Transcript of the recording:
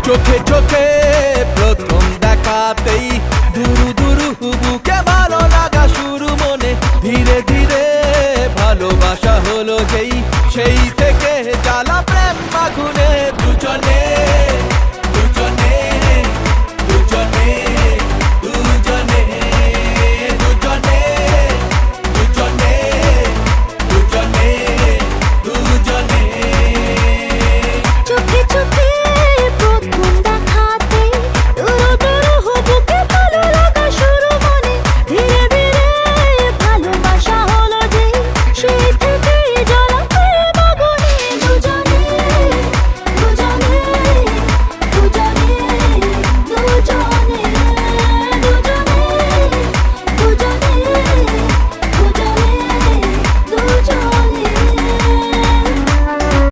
চোখে চোখে প্রথম দেখাতেই দুরু দুরু বুকে ভালো লাগা শুরু মনে ধীরে ধীরে ভালোবাসা হলো যেই সেই